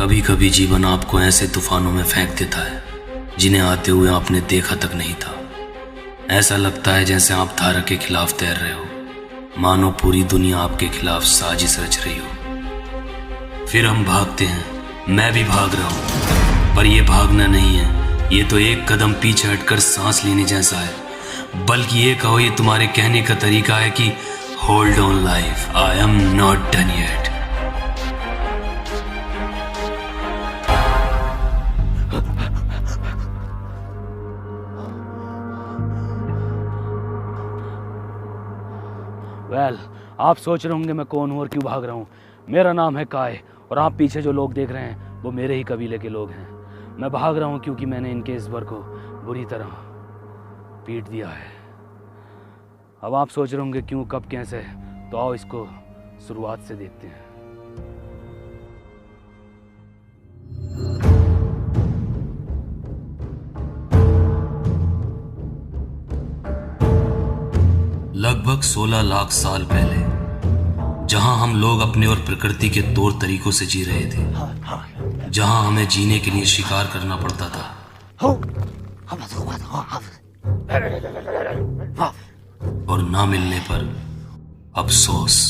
कभी कभी जीवन आपको ऐसे तूफानों में फेंक देता है जिन्हें आते हुए आपने देखा तक नहीं था। ऐसा लगता है जैसे आप धारा के खिलाफ तैर रहे हो, मानो पूरी दुनिया आपके खिलाफ साजिश रच रही हो। फिर हम भागते हैं, मैं भी भाग रहा हूं, पर यह भागना नहीं है, ये तो एक कदम पीछे हटकर सांस लेने जैसा है। बल्कि ये कहो, ये तुम्हारे कहने का तरीका है कि hold on life, I am not done yet. आप सोच रहे होंगे मैं कौन हूं और क्यों भाग रहा हूं। मेरा नाम है काय और आप पीछे जो लोग देख रहे हैं वो मेरे ही कबीले के लोग हैं। मैं भाग रहा हूं क्योंकि मैंने इनके इस वर को बुरी तरह पीट दिया है। अब आप सोच रहे होंगे क्यों, कब, कैसे, तो आओ इसको शुरुआत से देखते हैं। लगभग 16 लाख साल पहले, जहां हम लोग अपने और प्रकृति के तौर तरीकों से जी रहे थे, जहां हमें जीने के लिए शिकार करना पड़ता था और ना मिलने पर अफसोस।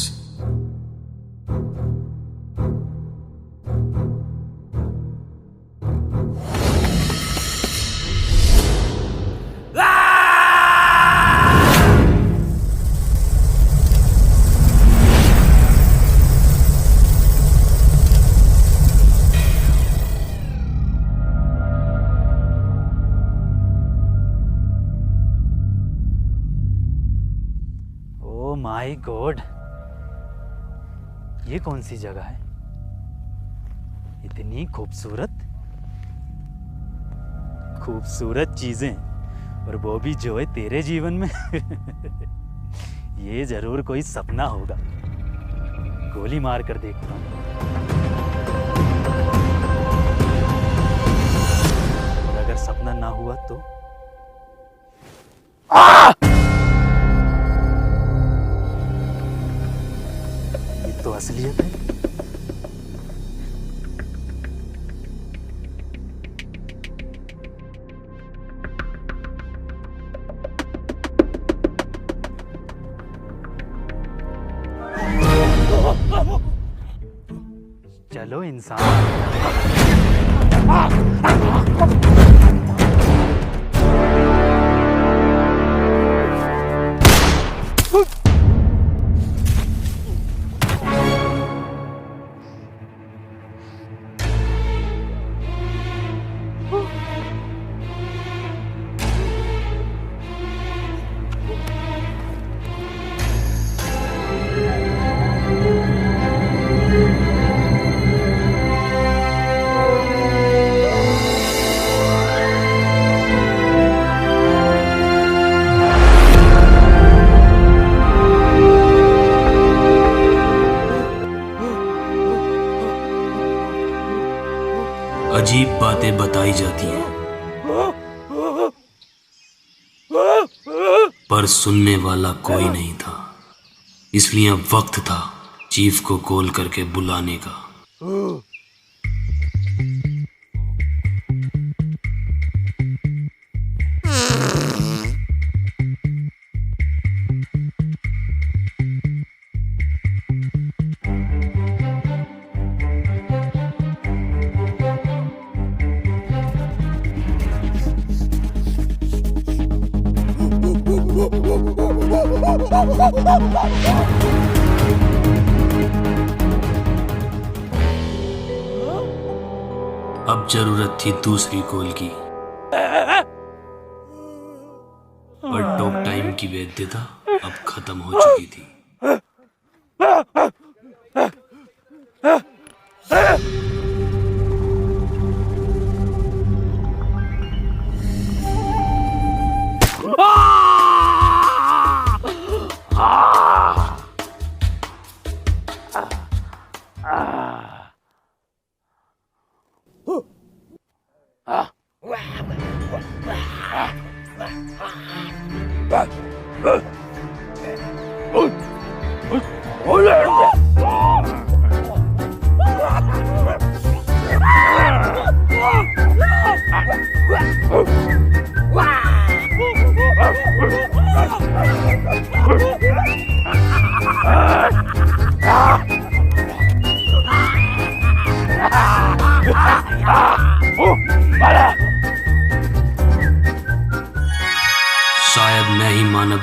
माय गॉड, ये कौन सी जगह है? इतनी खूबसूरत चीजें, और वो भी जो है तेरे जीवन में। ये जरूर कोई सपना होगा। गोली मार कर देखता हूं, और अगर सपना ना हुआ तो तो असलियत है। चलो इंसान, अजीब बातें बताई जाती हैं, पर सुनने वाला कोई नहीं था। इसलिए अब वक्त था चीफ को कॉल करके बुलाने का। अब जरूरत थी दूसरी कॉल की, पर टॉक टाइम की वैधता अब खत्म हो चुकी थी।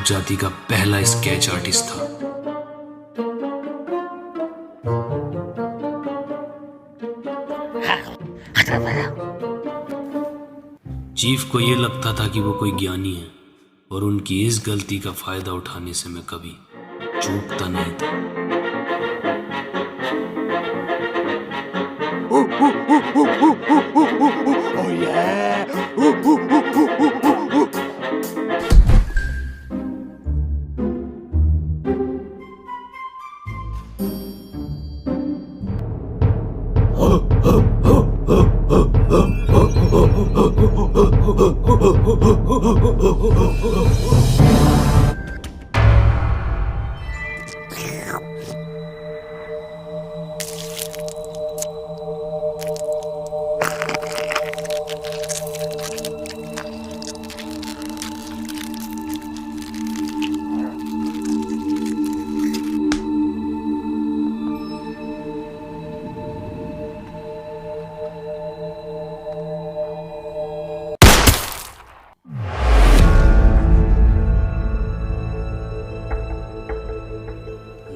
मानव जाति का पहला स्केच आर्टिस्ट था। चीफ को यह लगता था कि वो कोई ज्ञानी है और उनकी इस गलती का फायदा उठाने से मैं कभी चूकता नहीं था। Oh yeah!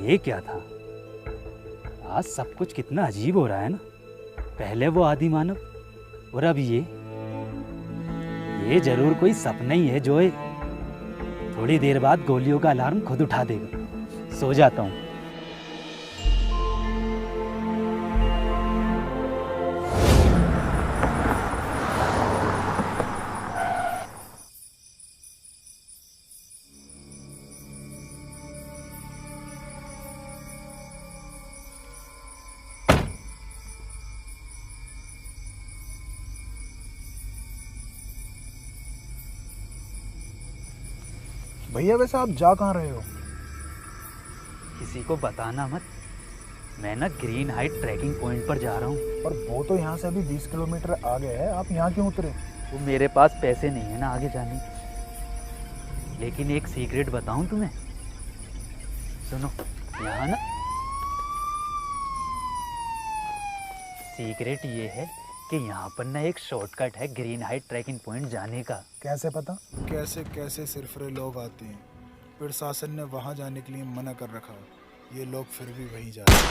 ये क्या था? आज सब कुछ कितना अजीब हो रहा है ना। पहले वो आदि मानव और अब ये जरूर कोई सपना ही है जोए। थोड़ी देर बाद गोलियों का अलार्म खुद उठा देगा। सो जाता हूँ। भैया वैसे आप जा कहाँ रहे हो? किसी को बताना मत। मैं ना ग्रीन हाइट ट्रैकिंग पॉइंट पर जा रहा हूँ। और वो तो यहाँ से अभी 20 किलोमीटर आगे है, आप यहाँ क्यों उतरे? वो मेरे पास पैसे नहीं है ना आगे जाने। लेकिन एक सीक्रेट बताऊं तुम्हें। सुनो, यहाँ ना सीक्रेट ये है कि यहाँ पर ना एक शॉर्टकट है ग्रीन हाइट ट्रैकिंग पॉइंट जाने का। कैसे पता? कैसे सिरफरे लोग आते हैं। प्रशासन ने वहाँ जाने के लिए मना कर रखा, ये लोग फिर भी वहीं जा रहे हैं।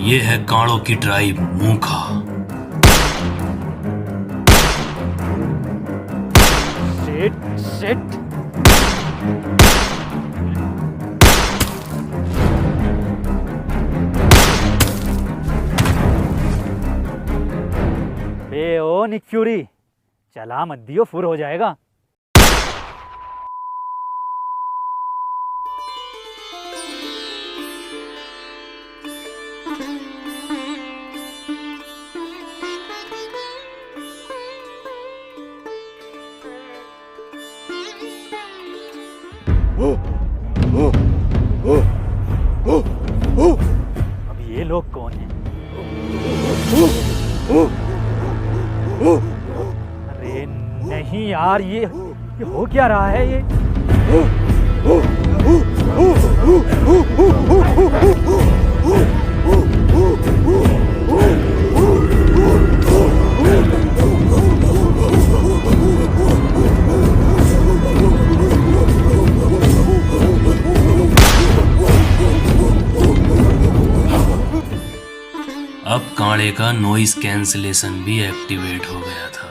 ये है कांड़ों की ट्राइब मूखा। शिट। बे ओ निक फ्यूरी, चला मत दियो, फुर हो जाएगा। अब ये लोग कौन हैं? अरे नहीं यार, ये हो क्या रहा है ये? अब कांड़े का नॉइस कैंसलेशन भी एक्टिवेट हो गया था।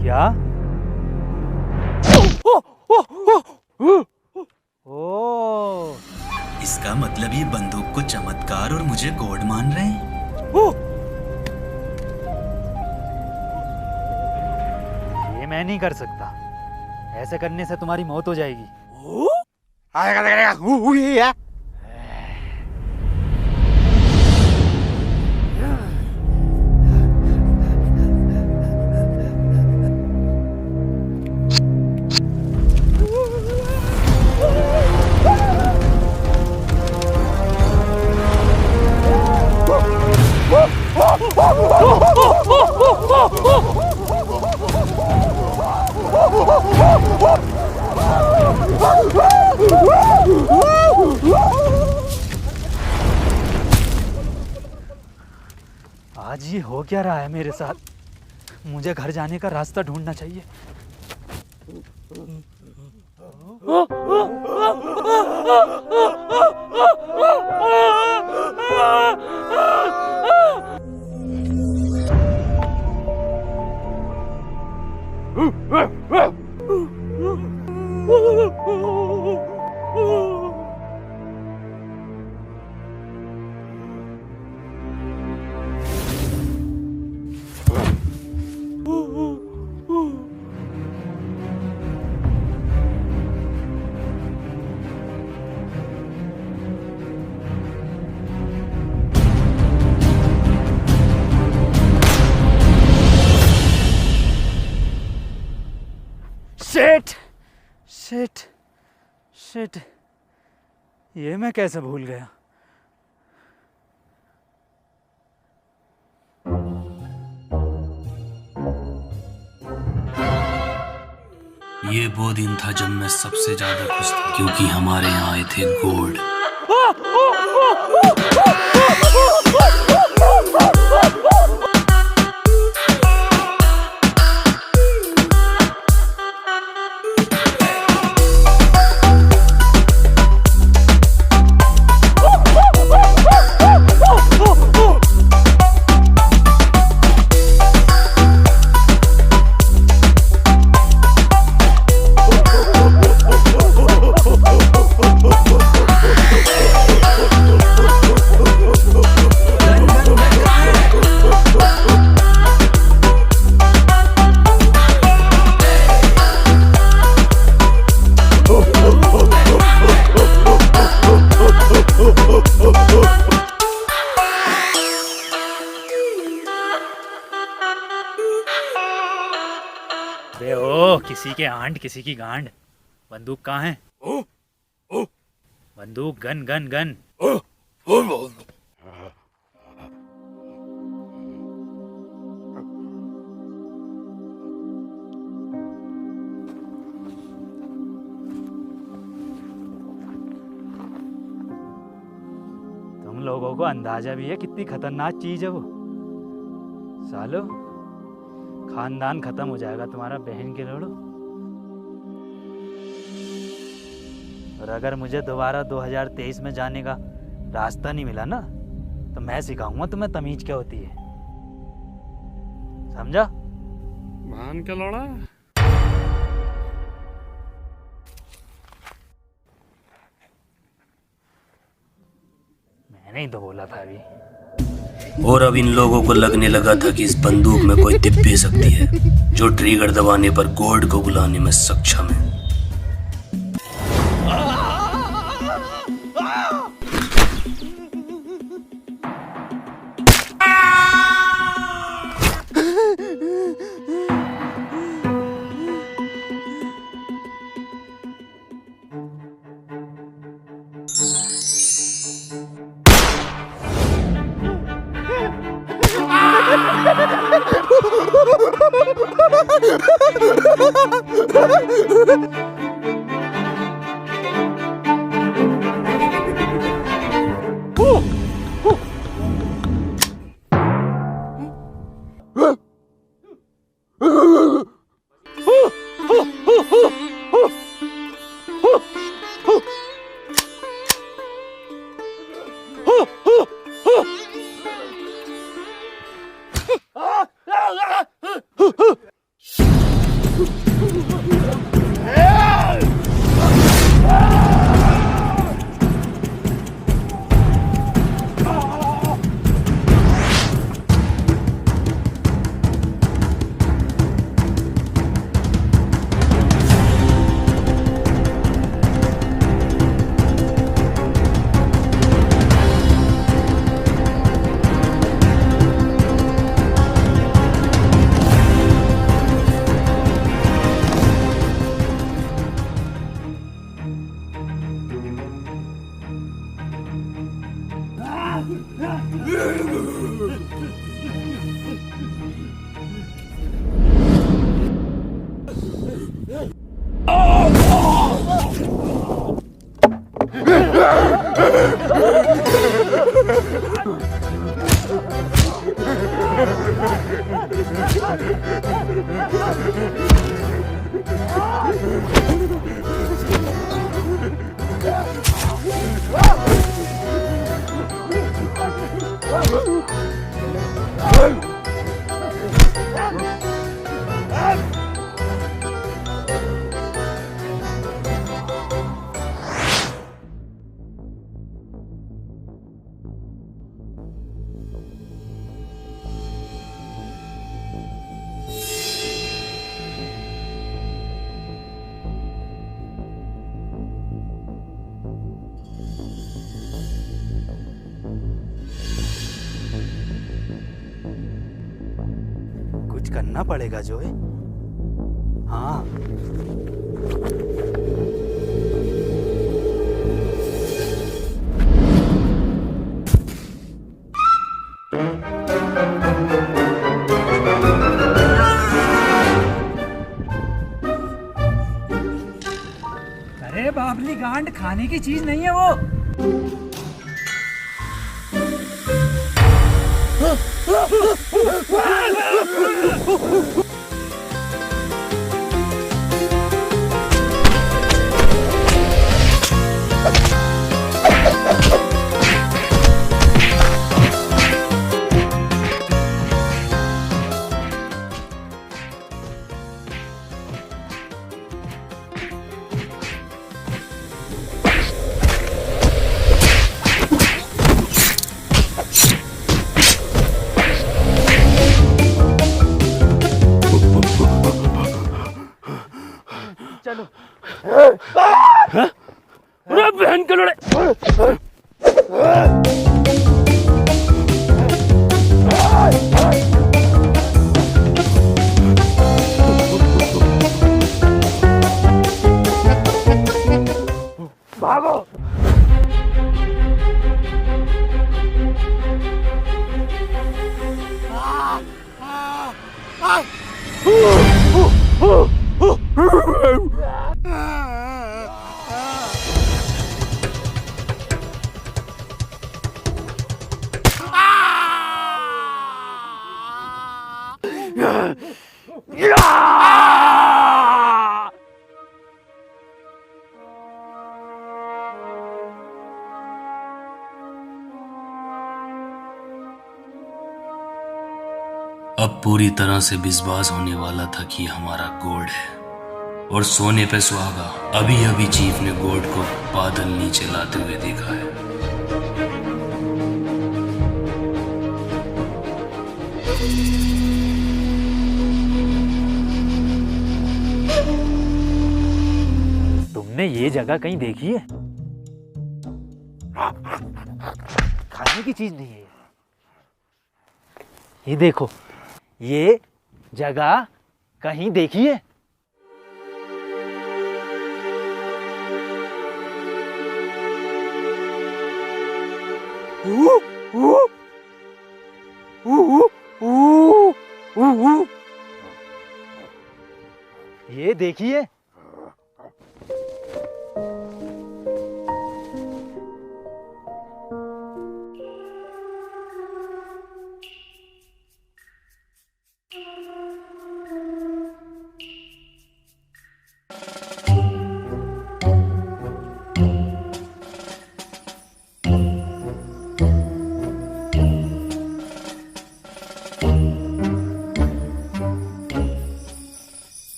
क्या? ओ, इसका मतलब ये बंदूक को चमत्कार और मुझे गॉड मान रहे हैं। ये मैं नहीं कर सकता। ऐसे करने से तुम्हारी मौत हो जाएगी। आज ये हो क्या रहा है मेरे साथ? मुझे घर जाने का रास्ता ढूंढना चाहिए। शिट शिट शिट, ये मैं कैसे भूल गया? ये वो दिन था जब मैं सबसे ज्यादा खुश था, क्योंकि हमारे यहाँ आए थे गोल्ड। अरे ओ, किसी के आंट किसी की गांड। बंदूक कहाँ है? बंदूक, गन गन गन। तुम लोगों को अंदाजा भी है कितनी खतरनाक चीज है वो? सालो, खानदान खत्म हो जाएगा तुम्हारा, बहन के लोड़ो। और अगर मुझे दोबारा 2023 में जाने का रास्ता नहीं मिला ना, तो मैं सिखाऊंगा तुम्हें तमीज क्या होती है, समझा? मान के लौड़ा। मैंने ही तो बोला था अभी। और अब इन लोगों को लगने लगा था कि इस बंदूक में कोई दिव्य शक्ति है, जो ट्रिगर दबाने पर गोल्ड को बुलाने में सक्षम है। कुछ करना पड़ेगा जो है। हाँ, अरे बाबली गांड खाने की चीज नहीं है वो। अरे बहन के लड़े। भागो। अब पूरी तरह से विश्वास होने वाला था कि हमारा गोड है और सोने पे सुहागा। अभी अभी चीफ ने गोड को बादल नीचे लाते हुए देखा है। तुमने ये जगह कहीं देखी है? खाने की चीज नहीं है। ये देखो, ये जगह कहीं देखी है? ये देखिए,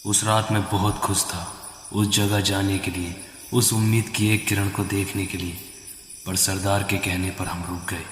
उस रात मैं बहुत खुश था उस जगह जाने के लिए, उस उम्मीद की एक किरण को देखने के लिए, पर सरदार के कहने पर हम रुक गए।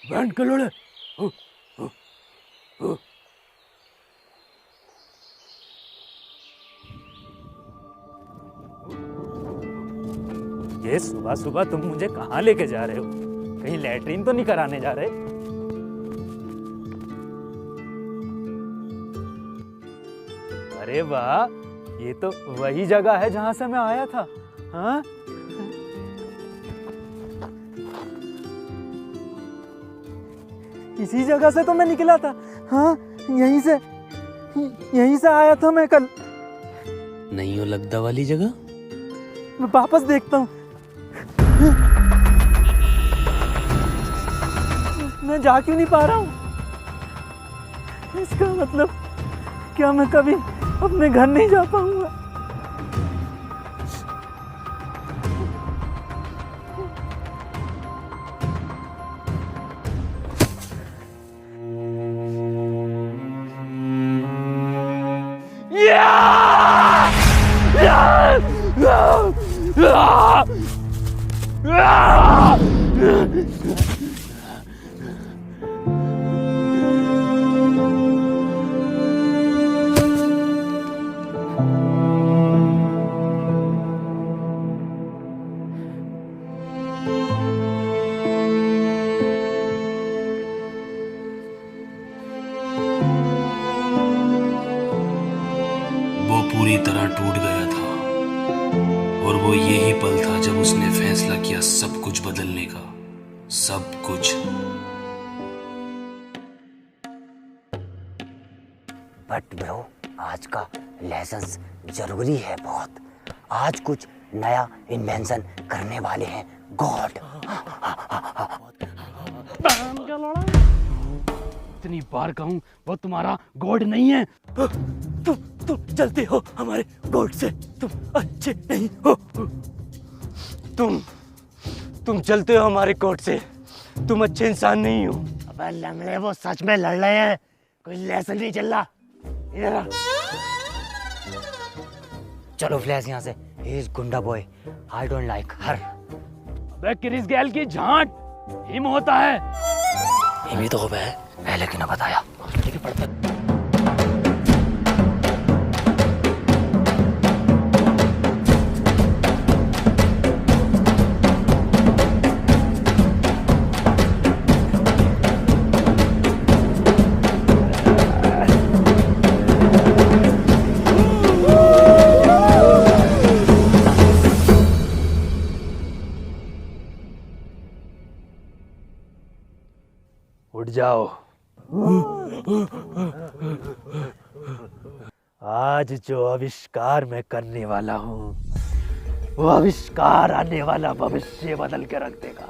बैंड के लोड़े। ये सुबह सुबह तुम मुझे कहाँ लेके जा रहे हो? कहीं लैट्रीन तो नहीं कराने जा रहे? अरे वाह, ये तो वही जगह है जहां से मैं आया था। हाँ, इसी जगह से तो मैं निकला था। हाँ, यहीं से आया था मैं कल। नहीं हो लगदा वाली जगह? मैं वापस देखता हूँ। मैं जा क्यों नहीं पा रहा हूँ? इसका मतलब क्या मैं कभी अपने घर नहीं जा पाऊंगा? वो पूरी तरह टूट गया था और वो यही पल था जब उसने फैसला किया सब कुछ बदलने का। सब कुछ। बट ब्रो, आज का लेसन्स जरूरी है बहुत। आज कुछ नया इन्वेंशन करने वाले हैं गॉड। इतनी बार कहूं वो तुम्हारा गॉड नहीं है। तुम चलते हो हमारे गॉड से, तुम अच्छे नहीं हो। तुम चलते हो हमारे कोर्ट से, तुम अच्छे इंसान नहीं हो। अबे लंगड़े, वो सच में लड़ रहे हैं, कोई लेसन नहीं चल रहा। इधर आ। चलो फ्लैश यहाँ से। ही इज गुंडा बॉय, आई डोंट लाइक हर। अबे क्रिस गैल की झांट हिम होता है। हिमी तो हो गया है, पहले क्यों ना बताया? उठ जाओ। आज जो आविष्कार मैं करने वाला हूँ, वो आविष्कार आने वाला भविष्य बदल के रख देगा।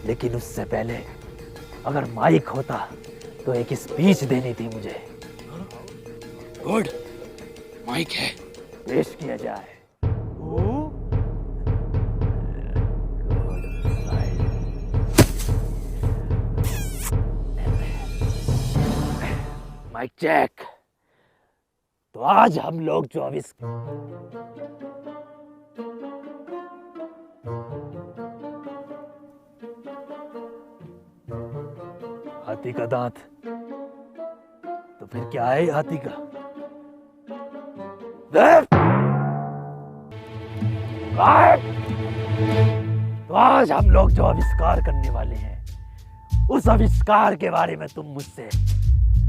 लेकिन उससे पहले अगर माइक होता तो एक स्पीच देनी थी मुझे। गुड, माइक है। पेश किया जाए। Mic check. तो आज हम लोग जो हाथी का दांत, तो फिर क्या है हाथी का? तो आज हम लोग जो आविष्कार करने वाले हैं, उस आविष्कार के बारे में तुम मुझसे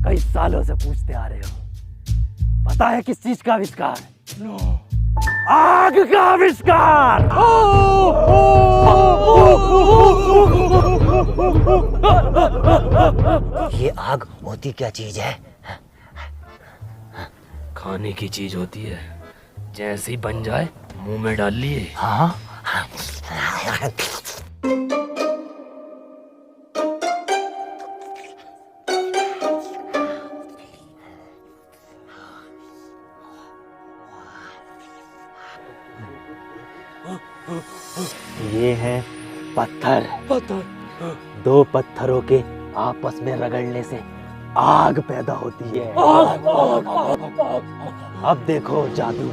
कई सालों से पूछते आ रहे हो। पता है किस चीज का आविष्कार? आग का आविष्कार। ये आग होती क्या चीज है? खाने की चीज होती है, जैसे ही बन जाए मुंह में डाल लिए। हाँ, ये है पत्थर। दो पत्थरों के आपस में रगड़ने से आग पैदा होती है। अब देखो जादू।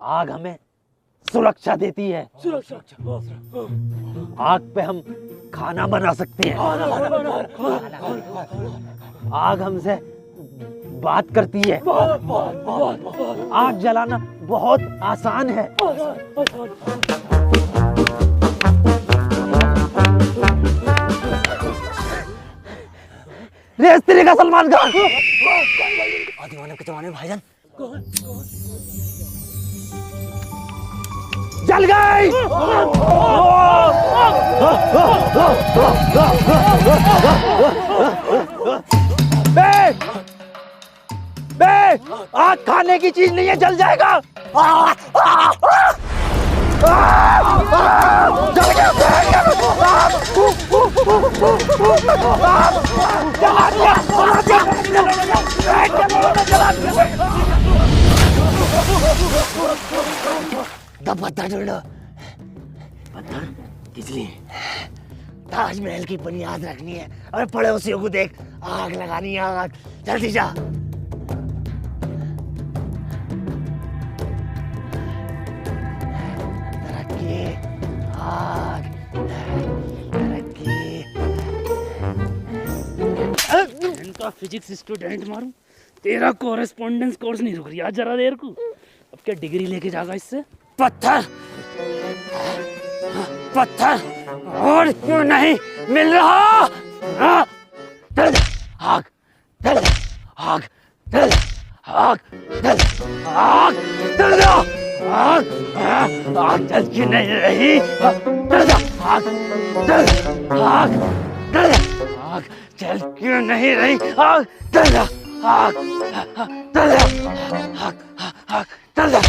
आग हमें सुरक्षा देती है। आग पे हम खाना बना सकते हैं। आग हमसे बात करती है। आग जलाना बहुत आसान है। रेस तेरे का सलमान खान। दीवाने के जमाने में भाईजान जल गई। बे, बे, आग खाने की चीज नहीं है, जल जाएगा। जल गया, जला दिया, जला दिया। पत्थर ढूंढो। पत्थर किस लिए? ताजमहल की बुनियाद रखनी है और पड़ोसियों को देख आग लगानी है। आग जल्दी जा। तरक्की आग तरक्की। इनका फिजिक्स स्टूडेंट मारूं, तेरा कोरेस्पोंडेंस कोर्स नहीं रुक रही जरा देर को। अब क्या डिग्री लेके जाएगा इससे? पत्थर पत्थर और क्यों नहीं मिल रहा? चल आग चल आग चल आग चल आग चल जा आग आग चल क्यों नहीं रही? चल जा आग चल आग चल आग चल क्यों नहीं रही? आग चल जा आग चल जा आग आग चल जा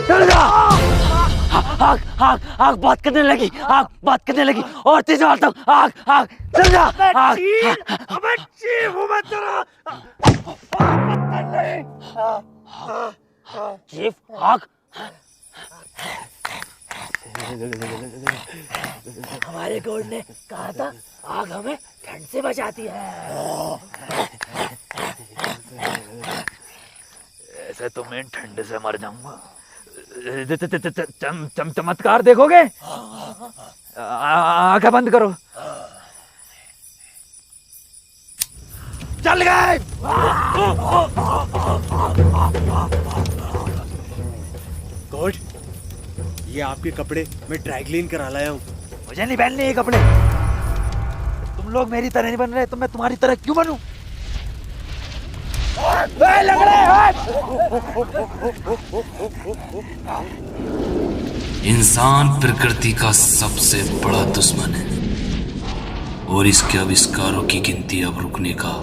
चल जा। आग आग आग बात करने लगी। आग बात करने लगी और तेज मारता हूँ। आग आग चल जा। आग चीफ आग हमारे गॉड ने कहा था आग हमें ठंड से बचाती है। ऐसे तो मैं ठंड से मर जाऊंगा। चमत्कार देखोगे? आंखें बंद करो। चल गए। गॉड, ये आपके कपड़े मैं ड्राई क्लीन करा लाया हूँ। मुझे नहीं पहनने ये कपड़े। तुम लोग मेरी तरह नहीं बन रहे तो मैं तुम्हारी तरह क्यों बनूं? लग रहे इंसान प्रकृति का सबसे बड़ा दुश्मन है और इसके आविष्कारों की गिनती अब रुकने का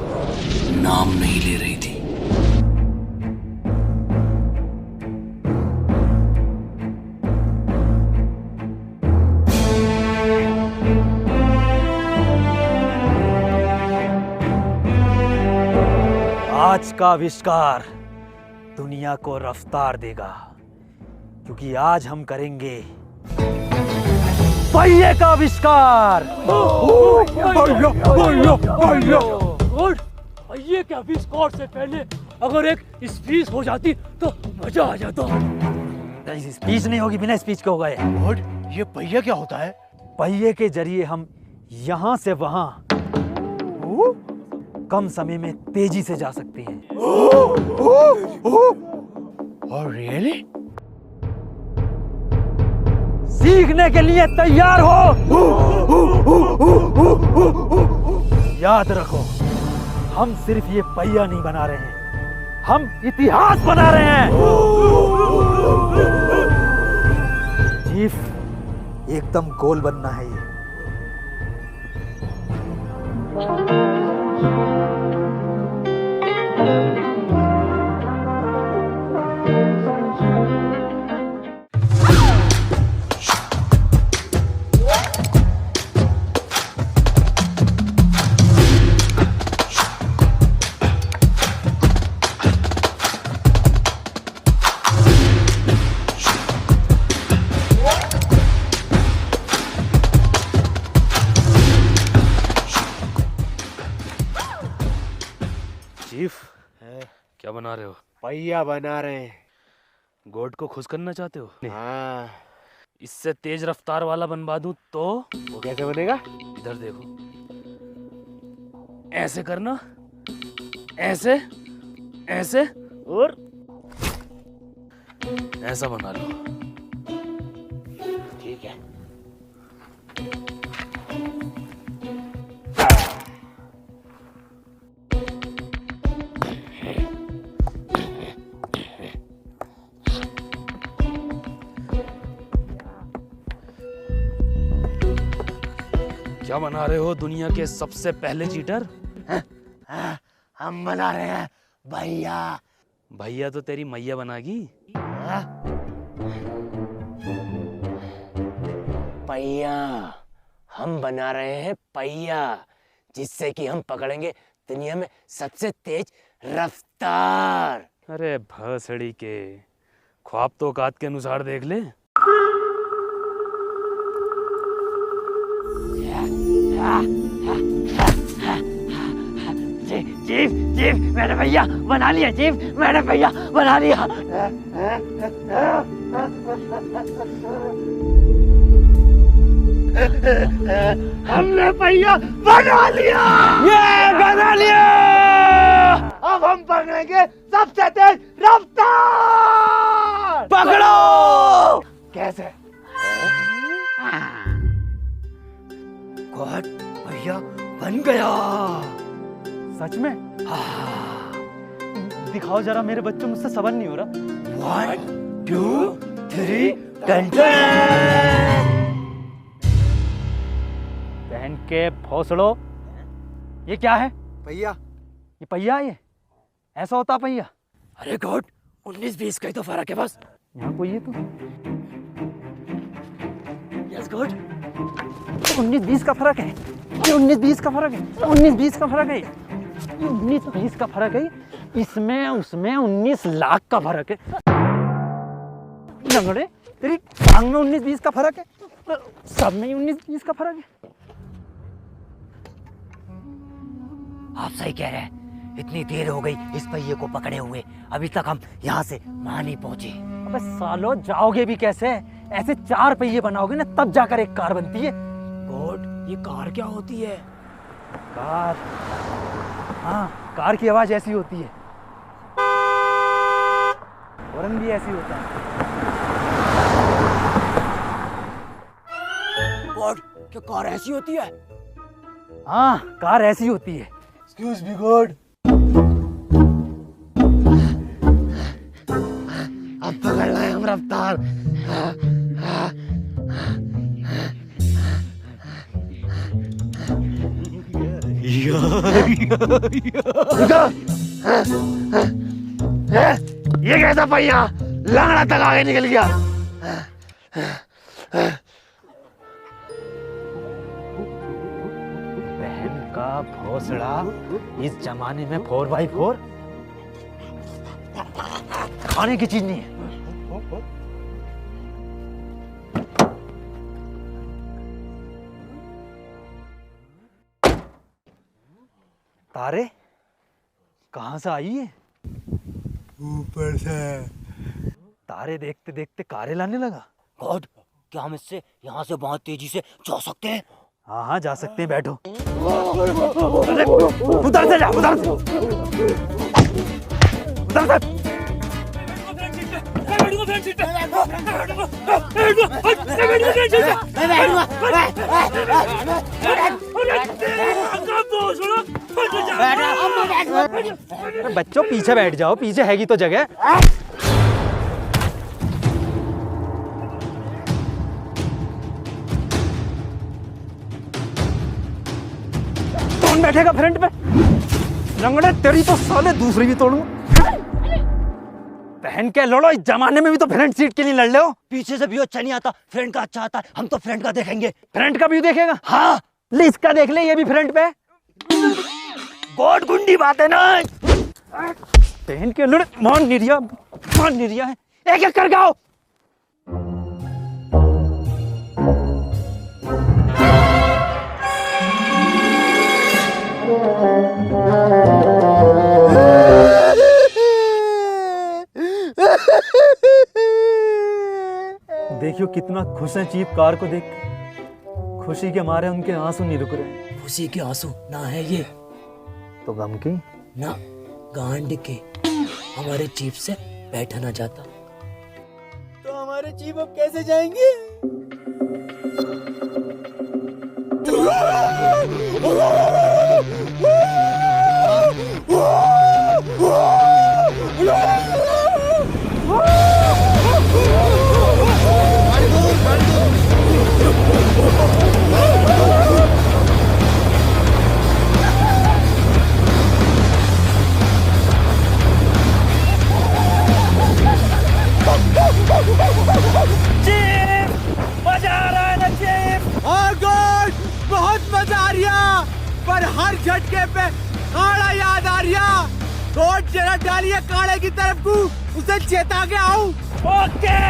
नाम नहीं ले रही थी। आज का आविष्कार दुनिया को रफ्तार देगा, क्योंकि आज हम करेंगे पहिए का आविष्कार। पहिए के आविष्कार से पहले अगर एक स्पीच हो जाती तो मजा आ जाता। स्पीच नहीं होगी, बिना स्पीच के होगा ये। गॉड, ये पहिया क्या होता है? पहिए के जरिए हम यहाँ से वहाँ कम समय में तेजी से जा सकते हैं। और रियली? सीखने के लिए तैयार हो? याद रखो, हम सिर्फ ये पहिया नहीं बना रहे हैं, हम इतिहास बना रहे हैं। चीफ, एकदम गोल बनना है ये। चीफ, क्या बना रहे हो? पहिया बना रहे हैं। गॉड को खुश करना चाहते हो? हाँ। इससे तेज रफ्तार वाला बनवा दूं तो? वो कैसे बनेगा? इधर देखो। ऐसे करना, ऐसे, ऐसे और ऐसा बना लो। ठीक है। क्या बना रहे हो दुनिया के सबसे पहले चीटर? हम बना रहे हैं भैया। भैया तो तेरी मैया बनागी। पहिया, हम बना रहे हैं पहिया, जिससे कि हम पकड़ेंगे दुनिया में सबसे तेज रफ्तार। अरे भसड़ी के, ख्वाब तो औकात के अनुसार देख ले। जीप जीप मैंने भैया बना लिया, जीप मैंने भैया बना लिया। हमने भैया बना लिया, ये बना लिया। अब हम पकड़ेंगे सबसे तेज रफ्तार। पकड़ो। कैसे? गॉड, भैया बन गया। सच में? दिखाओ जरा, मेरे बच्चों मुझसे सबर नहीं हो रहा। 1 2 3 टन। बहन के भोसड़ो, ये क्या है? भैया ये पहिया है? ये ऐसा होता पहिया? अरे गॉड, 19-20 का ही तो फर्क है बस। यहाँ कोई है तो? यस गॉड, 19-20 का फर्क है। ये 19-20 का फर्क है। 19-20 का फर्क है। 19-20 का फर्क है। इसमें उसमें 19 लाख का फर्क है। लंगड़े, तेरी टांग में 19-20 का फर्क है, सब में 19-20 का फर्क है। आप सही कह रहे हैं। इतनी देर हो गई इस पहिए को पकड़े हुए, अभी तक हम यहाँ से वहां नहीं पहुंचे। अबे सालो, जाओगे भी कैसे? ऐसे 4 पहिए बनाओगे ना, तब जाकर एक कार बनती है। गॉड, ये कार क्या होती है? कार? हाँ, कार की आवाज ऐसी होती है। हॉर्न भी ऐसी होता है। गॉड, क्या कार ऐसी होती है? हाँ, कार ऐसी होती है। Excuse me God. अब पकड़ना है हम रफ्तार। ये कैसा पहिया लंगड़ा तक आगे निकल गया। बहन का भोसड़ा, इस जमाने में 4x4 खाने की चीज नहीं है। तारे कहां से आई है? ऊपर से। तारे देखते देखते कारे लाने लगा। गॉड, क्या हम इससे यहाँ से बहुत तेजी से जा सकते हैं? हाँ हाँ, जा सकते हैं, बैठो। उधर से जा, उधर से, उधर से। बच्चों पीछे बैठ जाओ, पीछे हैगी तो जगह। कौन बैठेगा फ्रंट पे? लंगड़े, तेरी तो साले दूसरी भी तोड़ू। पहन के लड़ो, इस जमाने में भी तो फ्रंट सीट के लिए लड़ रहे हो। पीछे से व्यू अच्छा नहीं आता, फ्रंट का अच्छा आता है। हम तो फ्रंट का देखेंगे। फ्रंट का व्यू देखेगा? हाँ, ले इसका देख ले, ये भी फ्रंट पे। गॉड, गुंडी बात है ना। पहन के लड़, मान निरिया है। एक एक कर गाओ। देखियो कितना खुश है चीप कार को देख के। खुशी के मारे उनके आंसू नहीं रुक रहे। खुशी के आंसू ना है ये, तो गम की? ना, गांड के हमारे जीप से बैठा ना जाता। तो हमारे जीप अब कैसे जाएंगे? बहुत मजा आ रहा, पर हर झटके पे काड़ा याद आ रहा। रोड जरा डालिए काड़े की तरफ को, उसे चेता के आऊं। ओके।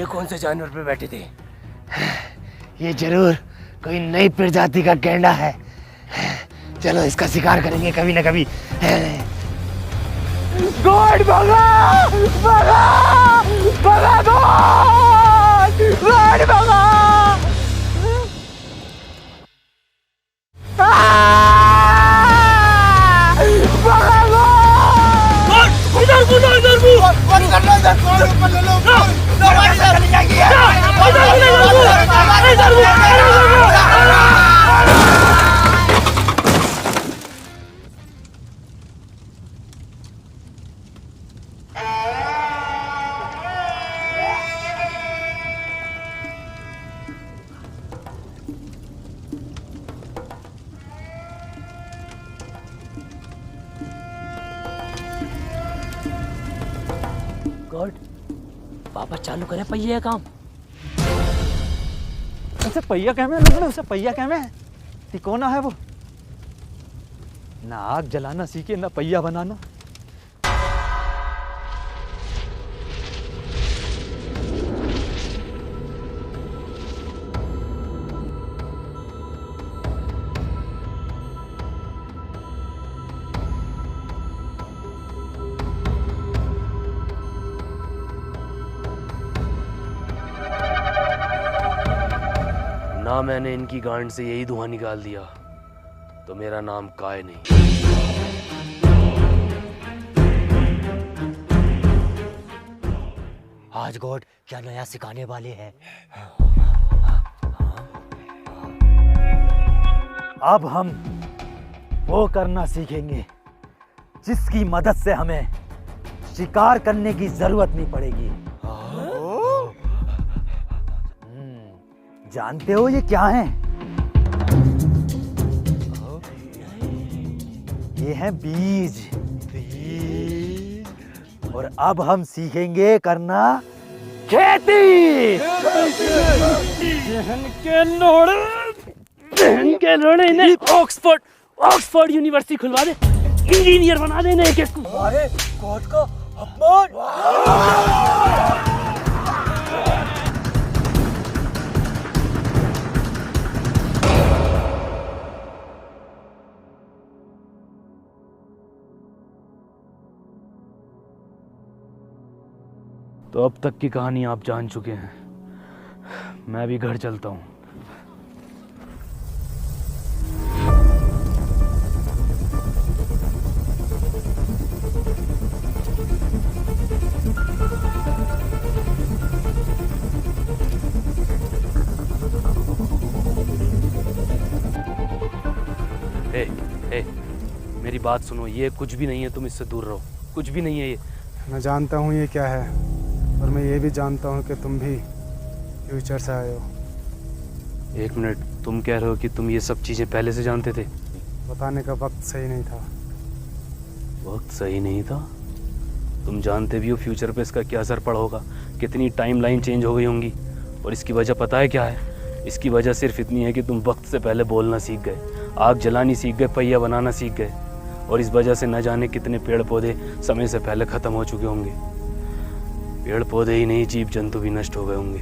कौन से जानवर पे बैठे थे? ये जरूर कोई नई प्रजाति का गैंडा है। चलो इसका शिकार करेंगे कभी ना कभी। गॉड भगा भगा भगा गॉड गॉड भगा। गॉड, वापस चालू करे पहिए काम। उसे पहिया क्या में लोगों ने उसे पहिया क्या में तिकोना है वो। ना आग जलाना सीखे ना पहिया बनाना। ना मैंने इनकी गांड से यही धुआं निकाल दिया तो मेरा नाम काय नहीं। आज गॉड क्या नया सिखाने वाले हैं। अब हम वो करना सीखेंगे जिसकी मदद से हमें शिकार करने की जरूरत नहीं पड़ेगी। जानते हो ये क्या है? ये है बीज। और अब हम सीखेंगे करना खेती। के लोड़े ने ऑक्सफोर्ड यूनिवर्सिटी खुलवा दे, इंजीनियर बना देना एक एक को। अरे गॉड का अपमान। तो अब तक की कहानी आप जान चुके हैं। मैं भी घर चलता हूँ। हे, मेरी बात सुनो, ये कुछ भी नहीं है, तुम इससे दूर रहो। कुछ भी नहीं है ये। मैं जानता हूँ ये क्या है, और मैं ये भी जानता हूँ कि तुम भी फ्यूचर से आए हो। एक मिनट, तुम कह रहे हो कि तुम ये सब चीज़ें पहले से जानते थे? बताने का वक्त सही नहीं था। वक्त सही नहीं था? तुम जानते भी हो फ्यूचर पे इसका क्या असर पड़ा होगा, कितनी टाइमलाइन चेंज हो गई होंगी। और इसकी वजह पता है क्या है? इसकी वजह सिर्फ इतनी है कि तुम वक्त से पहले बोलना सीख गए, आग जलानी सीख गए, पहिया बनाना सीख गए। और इस वजह से न जाने कितने पेड़ पौधे समय से पहले ख़त्म हो चुके होंगे। पेड़ पौधे ही नहीं, जीव जंतु भी नष्ट हो गए होंगे।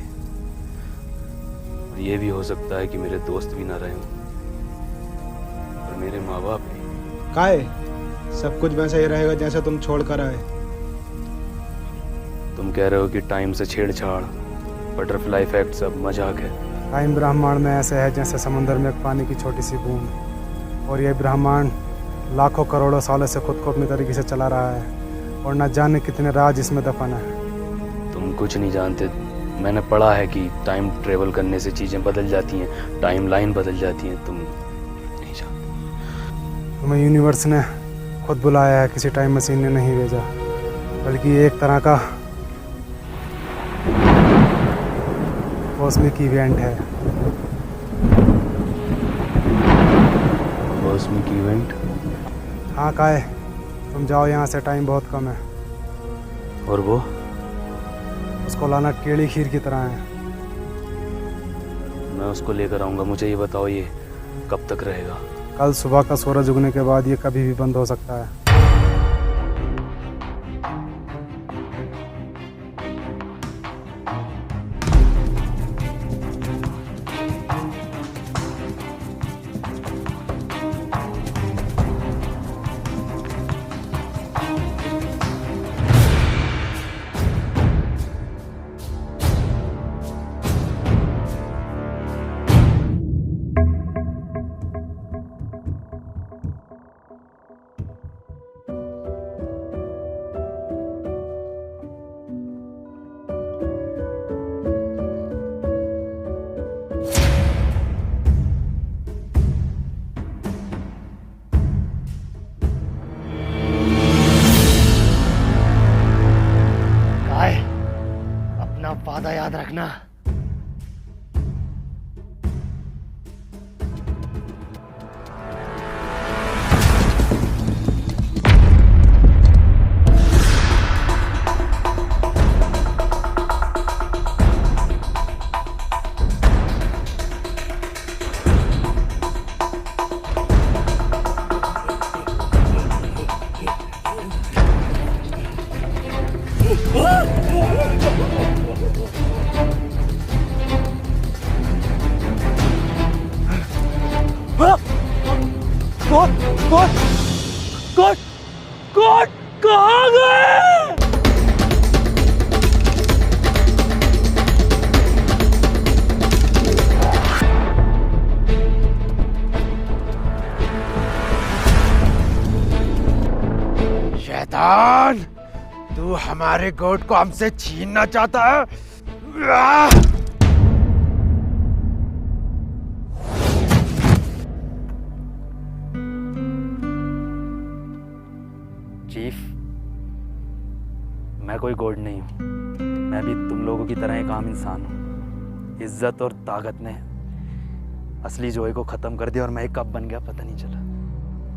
और ये भी हो सकता है कि मेरे दोस्त भी ना रहे हों, और मेरे माँ बाप भी। काहे सब कुछ वैसा ही रहेगा जैसा तुम छोड़ कर आए। तुम कह रहे हो कि टाइम से छेड़छाड़, बटरफ्लाई इफेक्ट सब मजाक है। टाइम ब्रह्मांड में ऐसे है जैसे समुद्र में एक पानी की छोटी सी बूंद, और ये ब्रह्मांड लाखों करोड़ों सालों से खुद को अपनी तरीके से चला रहा है, और न जाने कितने राज इसमें दफन है। तुम कुछ नहीं जानते। मैंने पढ़ा है कि टाइम ट्रेवल करने से चीज़ें बदल जाती हैं, टाइम लाइन बदल जाती हैं। तुम नहीं जानते। तुम्हें यूनिवर्स ने खुद बुलाया है, किसी टाइम मशीन ने नहीं भेजा, बल्कि एक तरह का कॉस्मिक इवेंट है। Cosmic event? हाँ काहे, तुम जाओ यहाँ से, टाइम बहुत कम है। और वो? उसको लाना केड़ी खीर की तरह है। मैं उसको लेकर आऊँगा। मुझे ये बताओ, ये कब तक रहेगा? कल सुबह का सूरज उगने के बाद ये कभी भी बंद हो सकता है। वादा याद रखना। कोट कहाँ गए? शैतान, तू हमारे गोट को हमसे छीनना चाहता है? चीफ, मैं कोई गॉड नहीं हूँ। मैं भी तुम लोगों की तरह एक आम इंसान हूँ। इज्जत और ताकत ने असली जोए को ख़त्म कर दिया और मैं कब बन गया पता नहीं चला।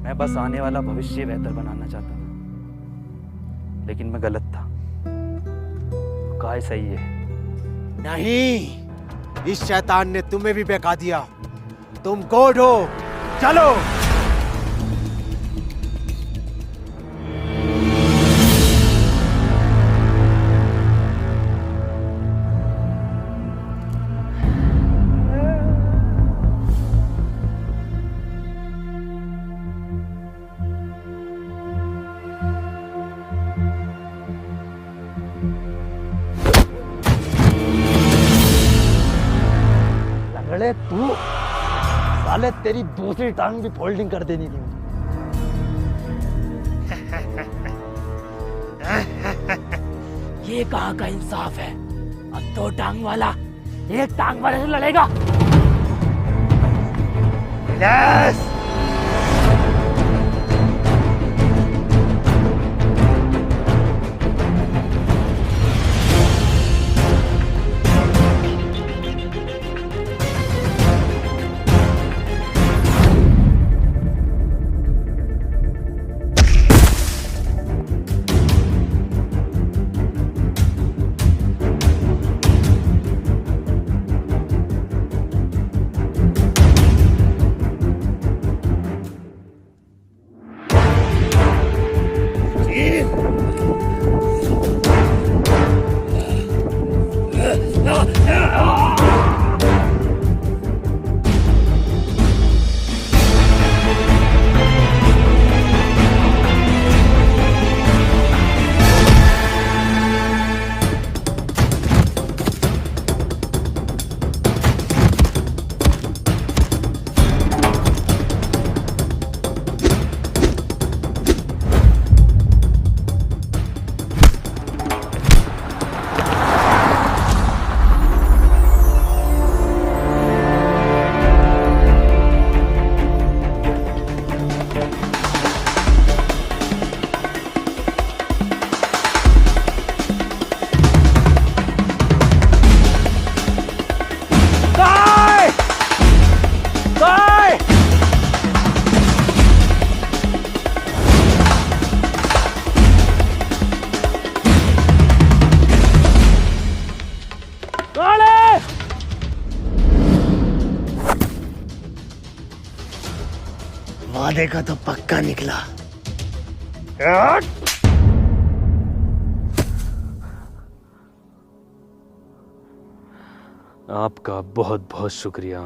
मैं बस आने वाला भविष्य बेहतर बनाना चाहता था, लेकिन मैं गलत था। काय सही है? नहीं, इस शैतान ने तुम्हें भी बहका दिया। तुम गॉड हो। चलो। लंगड़े तू, साले तेरी दूसरी टांग भी फोल्डिंग कर देनी थी। ये कहाँ का इंसाफ है? अब दो टांग वाला एक टांग वाले से लड़ेगा। यस। वादे का तो पक्का निकला। आपका बहुत बहुत शुक्रिया।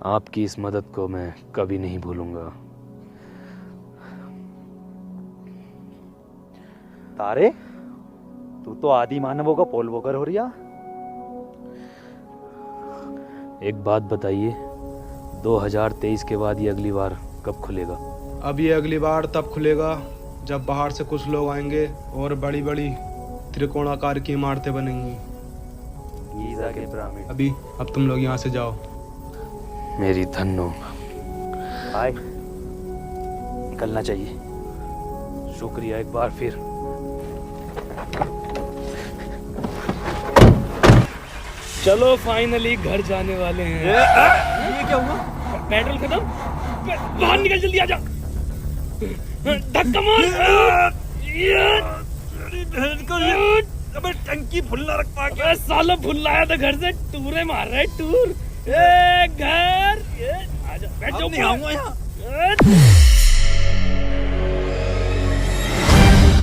आपकी इस मदद को मैं कभी नहीं भूलूंगा। तारे, तू तो आदि मानवों का पोल वोकर हो रिया। एक बात बताइए, 2023 के बाद ये अगली बार कब खुलेगा? अब ये अगली बार तब खुलेगा जब बाहर से कुछ लोग आएंगे और बड़ी बड़ी त्रिकोणाकार की इमारतें बनेंगी। गीज़ा के पिरामिड। अभी अब तुम लोग यहाँ से जाओ। मेरी धन्नो। बाय। निकलना चाहिए। शुक्रिया एक बार फिर। चलो फाइनली घर जाने वाले हैं। ये क्या हुआ? पेट्रोल खत्म। बाहर निकल, जल्दी आजा। धक्का मार। अबे टंकी फुल्ला रख पा अबे साला भूल आया था घर से। टूरे मार रहा है टूर। ए घर। आजा बैठ जाओ। नहीं आऊंगा यहाँ।